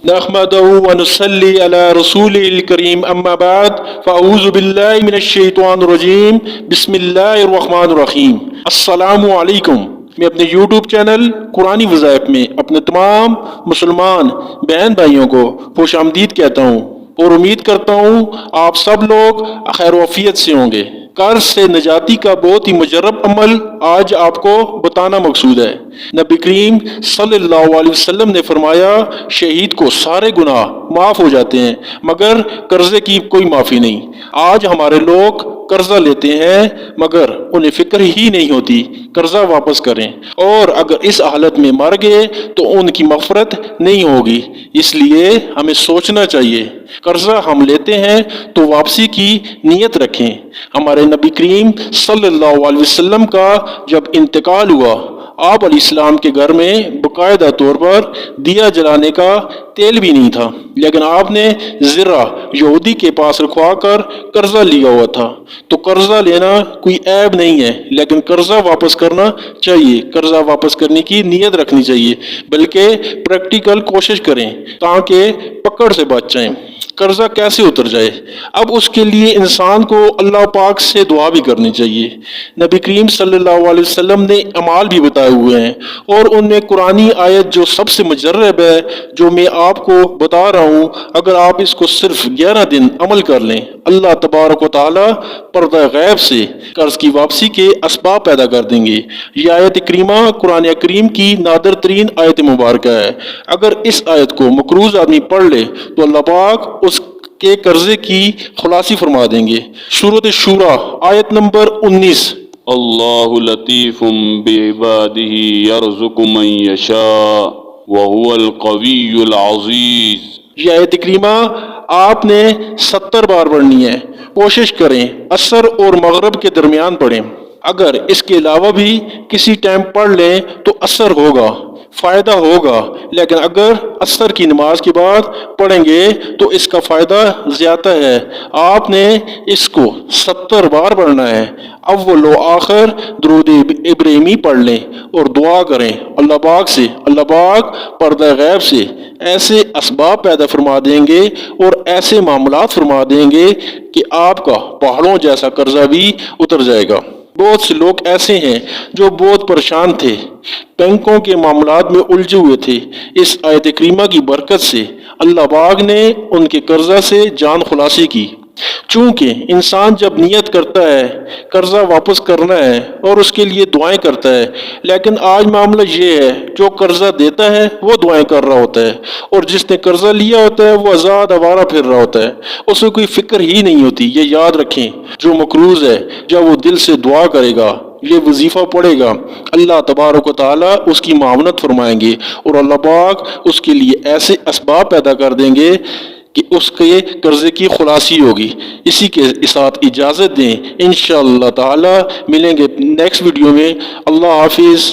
نحمدہ ونصلی علی رسولہ الکریم اما بعد فاعوذ باللہ من الشیطان الرجیم بسم اللہ الرحمن الرحیم۔ السلام علیکم۔ میں اپنے یوٹیوب چینل قرآنی وظائف میں اپنے تمام مسلمان بہن بھائیوں کو خوش آمدید کہتا ہوں اور امید کرتا ہوں آپ سب لوگ خیر و عافیت سے ہوں گے۔ قرض سے نجاتی کا بہت ہی مجرب عمل آج آپ کو بتانا مقصود ہے۔ نبی کریم صلی اللہ علیہ وسلم نے فرمایا شہید کو سارے گناہ معاف ہو جاتے ہیں مگر قرضے کی کوئی معافی نہیں۔ آج ہمارے لوگ قرضہ لیتے ہیں مگر انہیں فکر ہی نہیں ہوتی قرضہ واپس کریں، اور اگر اس حالت میں مر گئے تو ان کی مغفرت نہیں ہوگی۔ اس لیے ہمیں سوچنا چاہیے قرضہ ہم لیتے ہیں تو واپسی کی نیت رکھیں۔ ہمارے نبی کریم صلی اللہ علیہ وسلم کا جب انتقال ہوا، آپ علیہ السلام کے گھر میں باقاعدہ طور پر دیا جلانے کا تیل بھی نہیں تھا، لیکن آپ نے زرہ یہودی کے پاس رکھوا کر قرضہ لیا ہوا تھا۔ تو قرضہ لینا کوئی عیب نہیں ہے، لیکن قرضہ واپس کرنا چاہیے، قرضہ واپس کرنے کی نیت رکھنی چاہیے، بلکہ پریکٹیکل کوشش کریں تاکہ پکڑ سے بچ جائیں۔ قرضہ کیسے اتر جائے؟ اب اس کے لیے انسان کو اللہ پاک سے دعا بھی کرنی چاہیے۔ نبی کریم صلی اللہ علیہ وسلم نے اعمال بھی بتائے ہوئے ہیں، اور ان میں قرآنی آیت جو سب سے مجرب ہے، جو میں آپ کو بتا رہا ہوں، اگر آپ اس کو صرف 11 دن عمل کر لیں، اللہ تبارک و تعالی پردہ غیب سے قرض کی واپسی کے اسباب پیدا کر دیں گے۔ یہ آیت کریمہ قرآن کریم کی نادر ترین آیت مبارکہ ہے۔ اگر اس آیت کو مقروض آدمی پڑھ لے تو اللہ پاک اس کے قرضے کی خلاصی فرما دیں گے۔ سورۃ شورى آیت نمبر 19۔ اللہ لطیف بعبادہ یرزق من یشاء وہو القوی العزیز۔ یہ آیت کریمہ آپ نے 70 بار پڑھنی ہے۔ کوشش کریں عصر اور مغرب کے درمیان پڑھیں۔ اگر اس کے علاوہ بھی کسی ٹائم پڑھ لیں تو اثر ہوگا، فائدہ ہوگا، لیکن اگر عصر کی نماز کے بعد پڑھیں گے تو اس کا فائدہ زیادہ ہے۔ آپ نے اس کو 70 بار پڑھنا ہے۔ اول و آخر درود ابراہیمی پڑھ لیں اور دعا کریں اللہ پاک سے۔ اللہ پاک پردہ غیب سے ایسے اسباب پیدا فرما دیں گے اور ایسے معاملات فرما دیں گے کہ آپ کا پہاڑوں جیسا قرضہ بھی اتر جائے گا۔ بہت سے لوگ ایسے ہیں جو بہت پریشان تھے، بینکوں کے معاملات میں الجھے ہوئے تھے۔ اس آیت کریمہ کی برکت سے اللہ پاک نے ان کے قرضہ سے جان خلاصی کی۔ چونکہ انسان جب نیت کرتا ہے قرضہ واپس کرنا ہے اور اس کے لیے دعائیں کرتا ہے، لیکن آج معاملہ یہ ہے جو قرضہ دیتا ہے وہ دعائیں کر رہا ہوتا ہے، اور جس نے قرضہ لیا ہوتا ہے وہ آزاد آوارہ پھر رہا ہوتا ہے، اس میں کوئی فکر ہی نہیں ہوتی۔ یہ یاد رکھیں جو مقروض ہے جب وہ دل سے دعا کرے گا، یہ وظیفہ پڑھے گا، اللہ تبارک و تعالیٰ اس کی معاونت فرمائیں گے، اور اللہ پاک اس کے لیے ایسے اسباب پیدا کر دیں گے کہ اس کے قرضے کی خلاصی ہوگی۔ اسی کے ساتھ اجازت دیں، انشاءاللہ تعالی ملیں گے نیکسٹ ویڈیو میں۔ اللہ حافظ۔